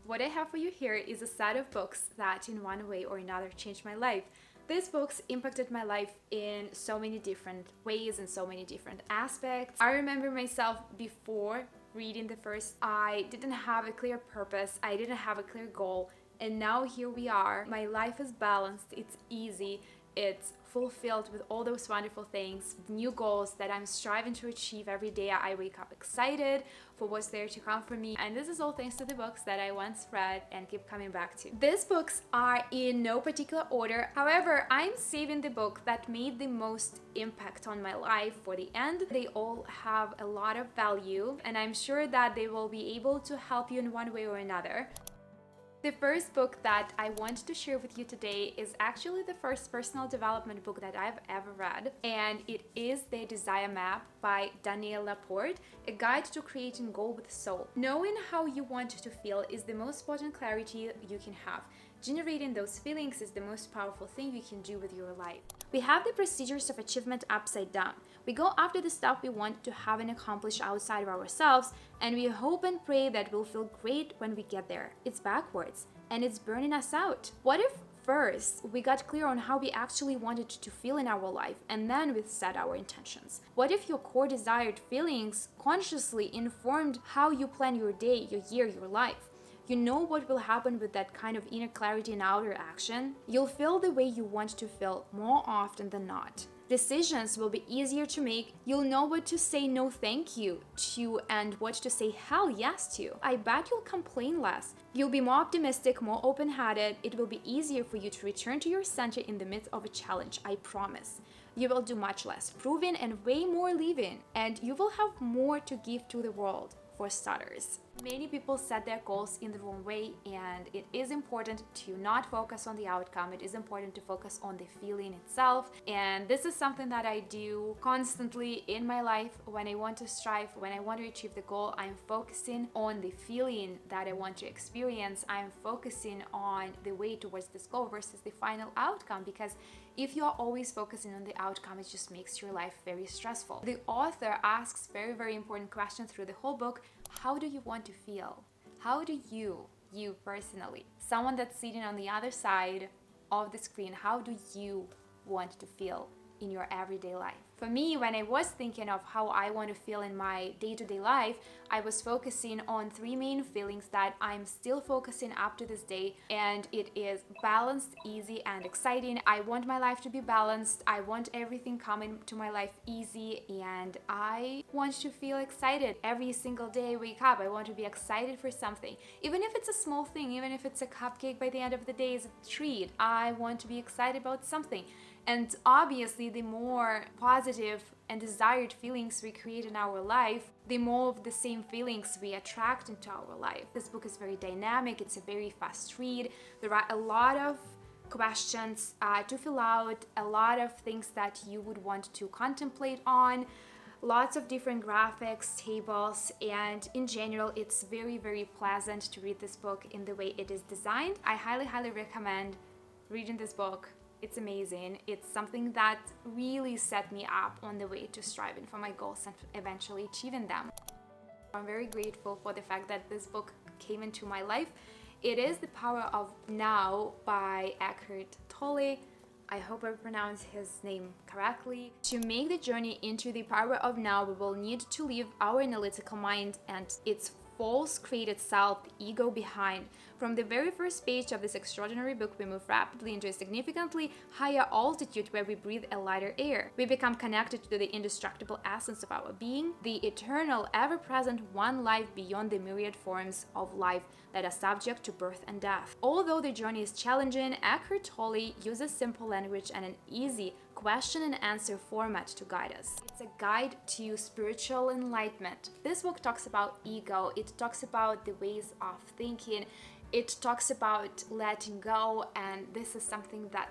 What I have for you here is a set of books that in one way or another changed my life. These books impacted my life in so many different ways and so many different aspects. I remember myself before reading the first, I didn't have a clear purpose, I didn't have a clear goal, and now here we are. My life is balanced, it's easy, it's fulfilled with all those wonderful things, new goals that I'm striving to achieve every day. I wake up excited for what's there to come for me, and this is all thanks to the books that I once read and keep coming back to. These books are in no particular order, however, I'm saving the book that made the most impact on my life for the end. They all have a lot of value, and I'm sure that they will be able to help you in one way or another. The first book that I want to share with you today is actually the first personal development book that I've ever read, and it is The Desire Map by Danielle Laporte, a guide to creating goal with soul. Knowing how you want to feel is the most potent clarity you can have. Generating those feelings is the most powerful thing you can do with your life. We have the procedures of achievement upside down. We go after the stuff we want to have and accomplish outside of ourselves, and we hope and pray that we'll feel great when we get there. It's backwards, and it's burning us out. What if first we got clear on how we actually wanted to feel in our life, and then we set our intentions? What if your core desired feelings consciously informed how you plan your day, your year, your life? You know what will happen with that kind of inner clarity and outer action? You'll feel the way you want to feel more often than not. Decisions will be easier to make. You'll know what to say no thank you to and what to say hell yes to. I bet you'll complain less. You'll be more optimistic, more open-hearted. It will be easier for you to return to your center in the midst of a challenge, I promise. You will do much less proving and way more living, and you will have more to give to the world. For starters, many people set their goals in the wrong way, and it is important to not focus on the outcome. It is important to focus on the feeling itself, and this is something that I do constantly in my life. When I want to strive, when I want to achieve the goal, I'm focusing on the feeling that I want to experience. I'm focusing on the way towards this goal versus the final outcome, because if you are always focusing on the outcome, it just makes your life very stressful. The author asks very, very important questions through the whole book. How do you want to feel? How do you personally, someone that's sitting on the other side of the screen, how do you want to feel in your everyday life? For me, when I was thinking of how I want to feel in my day-to-day life, I was focusing on three main feelings that I'm still focusing up to this day, and it is balanced, easy, and exciting. I want my life to be balanced. I want everything coming to my life easy, and I want to feel excited every single day I wake up. I want to be excited for something. Even if it's a small thing, even if it's a cupcake by the end of the day is a treat, I want to be excited about something. And obviously, the more positive and desired feelings we create in our life, the more of the same feelings we attract into our life. This book is very dynamic. It's a very fast read. There are a lot of questions to fill out, a lot of things that you would want to contemplate on, lots of different graphics, tables, and in general, it's very, very pleasant to read this book in the way it is designed. I highly, highly recommend reading this book. It's amazing. It's something that really set me up on the way to striving for my goals and eventually achieving them. I'm very grateful for the fact that this book came into my life. It is The Power of Now by Eckhart Tolle. I hope I pronounced his name correctly. To make the journey into the power of now, we will need to leave our analytical mind and its false created self, ego behind. From the very first page of this extraordinary book, we move rapidly into a significantly higher altitude where we breathe a lighter air. We become connected to the indestructible essence of our being, the eternal, ever-present one life beyond the myriad forms of life that are subject to birth and death. Although the journey is challenging, Eckhart Tolle uses simple language and an easy question and answer format to guide us. It's a guide to spiritual enlightenment. This book talks about ego, it talks about the ways of thinking, it talks about letting go, and this is something that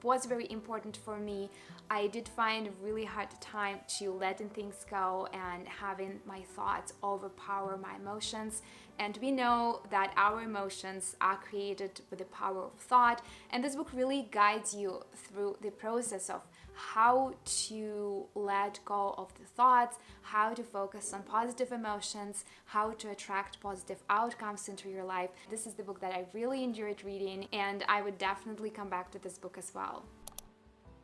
was very important for me. I did find a really hard time to letting things go and having my thoughts overpower my emotions, And we know that our emotions are created with the power of thought. And this book really guides you through the process of how to let go of the thoughts, how to focus on positive emotions, how to attract positive outcomes into your life. This is the book that I really enjoyed reading, and I would definitely come back to this book as well.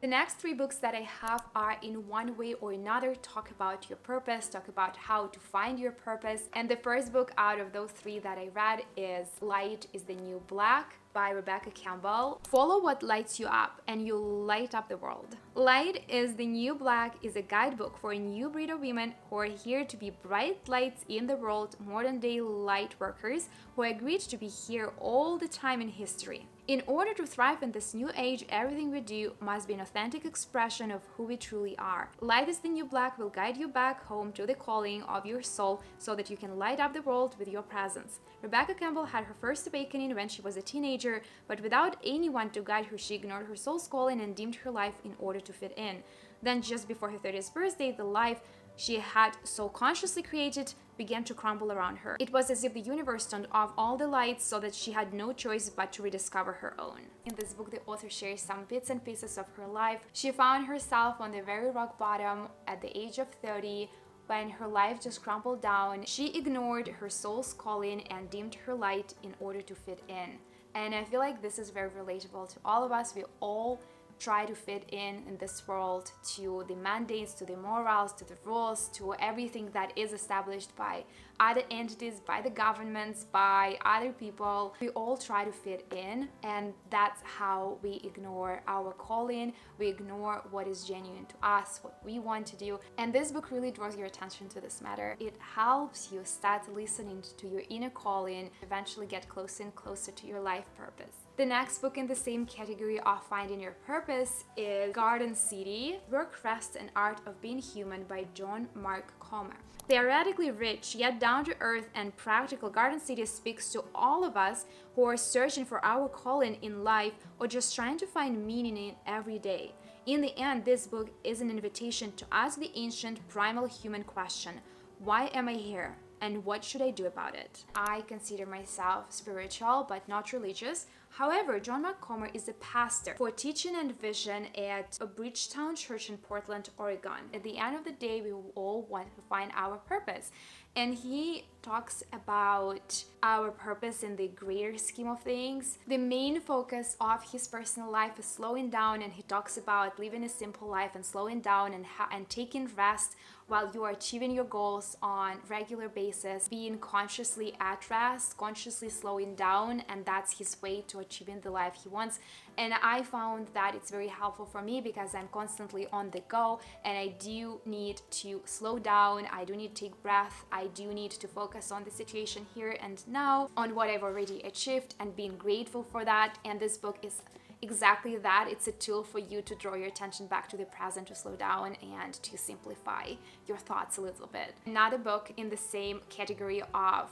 The next 3 books that I have are, in one way or another, talk about your purpose, talk about how to find your purpose. And the first book out of those 3 that I read is Light is the New Black by Rebecca Campbell. Follow what lights you up and you'll light up the world. Light is the New Black is a guidebook for a new breed of women who are here to be bright lights in the world, modern day light workers who agreed to be here all the time in history. In order to thrive in this new age, everything we do must be an authentic expression of who we truly are. Light is the New Black will guide you back home to the calling of your soul so that you can light up the world with your presence. Rebecca Campbell had her first awakening when she was a teenager, but without anyone to guide her, she ignored her soul's calling and dimmed her life in order to fit in. Then, just before her 30th birthday, the life she had so consciously created began to crumble around her. It was as if the universe turned off all the lights so that she had no choice but to rediscover her own. In this book, the author shares some bits and pieces of her life. She found herself on the very rock bottom at the age of 30 when her life just crumbled down. She ignored her soul's calling and dimmed her light in order to fit in. And I feel like this is very relatable to all of us. We all try to fit in this world, to the mandates, to the morals, to the rules, to everything that is established by other entities, by the governments, by other people. We all try to fit in, and that's how we ignore our calling. We ignore what is genuine to us, what we want to do. And this book really draws your attention to this matter. It helps you start listening to your inner calling, eventually get closer and closer to your life purpose. The next book in the same category of finding your purpose is Garden City, Work, Rest, and Art of Being Human by John Mark Comer. Theoretically rich, yet down-to-earth and practical, Garden City speaks to all of us who are searching for our calling in life or just trying to find meaning in every day. In the end, this book is an invitation to ask the ancient primal human question, why am I here? And what should I do about it? I consider myself spiritual but not religious. However, John Mark Comer is a pastor for teaching and vision at a Bridgetown Church in Portland, Oregon. At the end of the day, we all want to find our purpose. And he talks about our purpose in the greater scheme of things. The main focus of his personal life is slowing down, and he talks about living a simple life and slowing down and taking rest while you are achieving your goals on regular basis, being consciously at rest, consciously slowing down, and that's his way to achieving the life he wants. And I found that it's very helpful for me because I'm constantly on the go and I do need to slow down, I do need to take breath, I do need to focus on the situation here and now, on what I've already achieved and being grateful for that. And this book is exactly that. It's a tool for you to draw your attention back to the present, to slow down and to simplify your thoughts a little bit. Another book in the same category of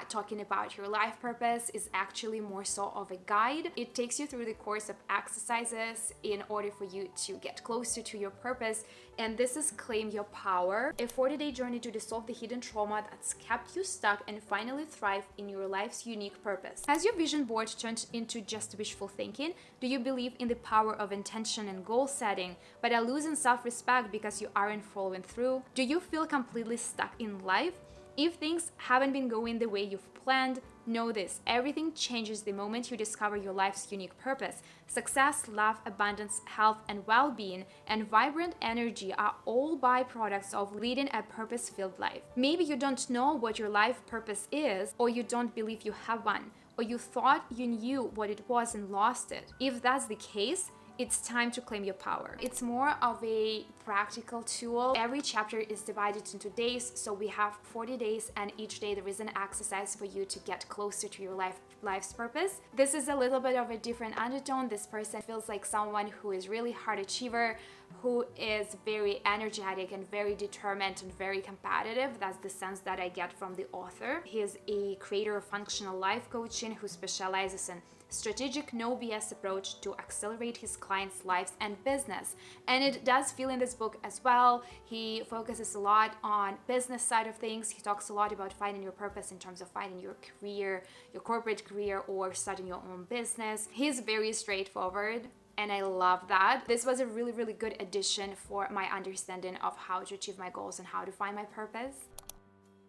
talking about your life purpose is actually more so of a guide. It takes you through the course of exercises in order for you to get closer to your purpose. And this is Claim Your Power, a 40-day journey to dissolve the hidden trauma that's kept you stuck and finally thrive in your life's unique purpose. Has your vision board turned into just wishful thinking? Do you believe in the power of intention and goal setting, but are losing self-respect because you aren't following through? Do you feel completely stuck in life? If things haven't been going the way you've planned, know this: everything changes the moment you discover your life's unique purpose. Success, love, abundance, health, and well-being, and vibrant energy are all byproducts of leading a purpose-filled life. Maybe you don't know what your life purpose is, or you don't believe you have one, or you thought you knew what it was and lost it. If that's the case, it's time to claim your power. It's more of a practical tool. Every chapter is divided into days, so we have 40 days, and each day there is an exercise for you to get closer to your life's purpose. This is a little bit of a different undertone. This person feels like someone who is really hard achiever, who is very energetic and very determined and very competitive. That's the sense that I get from the author. He is a creator of functional life coaching who specializes in strategic no BS approach to accelerate his clients' lives and business. And it does feel in this book as well. He focuses a lot on business side of things. He talks a lot about finding your purpose in terms of finding your career, your corporate career, or starting your own business. He's very straightforward, and I love that. This was a really, really good addition for my understanding of how to achieve my goals and how to find my purpose.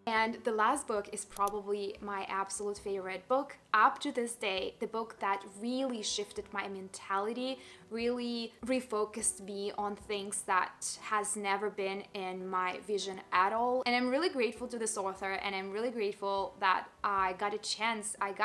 And the last book is probably my absolute favorite book up to this day, the book that really shifted my mentality, really refocused me on things that has never been in my vision at all. And I'm really grateful to this author, and I'm really grateful that I got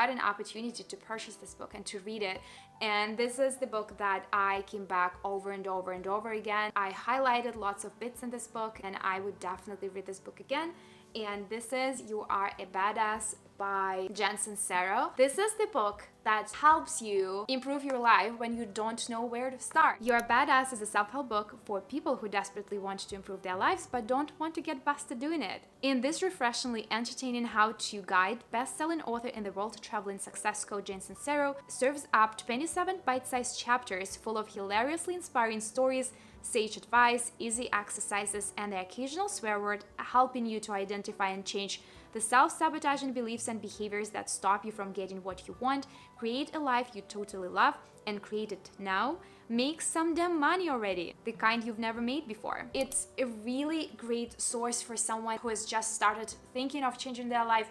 an opportunity to purchase this book and to read it. And this is the book that I came back over and over and over again. I highlighted lots of bits in this book, and I would definitely read this book again. And this is You Are a Badass by Jen Sincero. This is the book that helps you improve your life when you don't know where to start. You Are a Badass is a self-help book for people who desperately want to improve their lives but don't want to get busted doing it. In this refreshingly entertaining how-to guide, best-selling author and the world-traveling success coach Jen Sincero serves up 27 bite-sized chapters full of hilariously inspiring stories, sage advice, easy exercises, and the occasional swear word, helping you to identify and change the self-sabotaging beliefs and behaviors that stop you from getting what you want, create a life you totally love, and create it now. Make some damn money already, the kind you've never made before. It's a really great source for someone who has just started thinking of changing their life,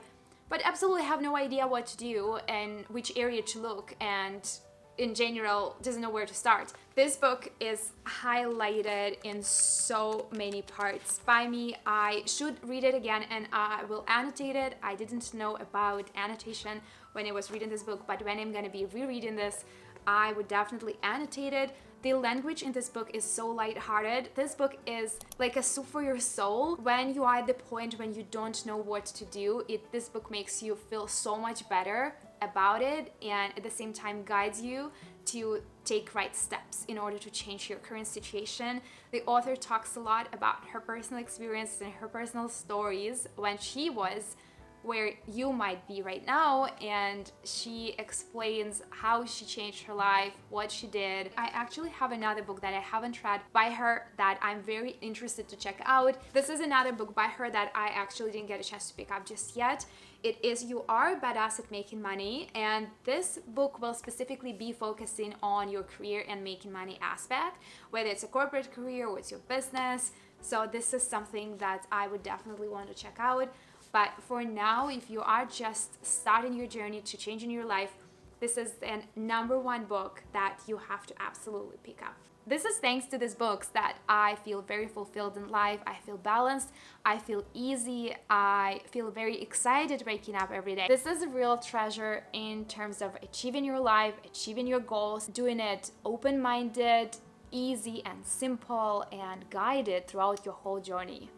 but absolutely have no idea what to do and which area to look, and in general doesn't know where to start. This book is highlighted in so many parts by me. I should read it again and I will annotate it. I didn't know about annotation when I was reading this book, but when I'm gonna be rereading this, I would definitely annotate it. The language in this book is so lighthearted. This book is like a soup for your soul. When you are at the point when you don't know what to do, this book makes you feel so much better about it, and at the same time guides you to take right steps in order to change your current situation. The author talks a lot about her personal experiences and her personal stories when she was where you might be right now, and she explains how she changed her life, what she did. I actually have another book that I haven't read by her that I'm very interested to check out. This is another book by her that I actually didn't get a chance to pick up just yet. It is You Are a Badass at Making Money, and this book will specifically be focusing on your career and making money aspect, whether it's a corporate career or it's your business. So this is something that I would definitely want to check out. But for now, if you are just starting your journey to changing your life, this is the number one book that you have to absolutely pick up. This is thanks to these books that I feel very fulfilled in life. I feel balanced. I feel easy. I feel very excited waking up every day. This is a real treasure in terms of achieving your life, achieving your goals, doing it open-minded, easy and simple, and guided throughout your whole journey.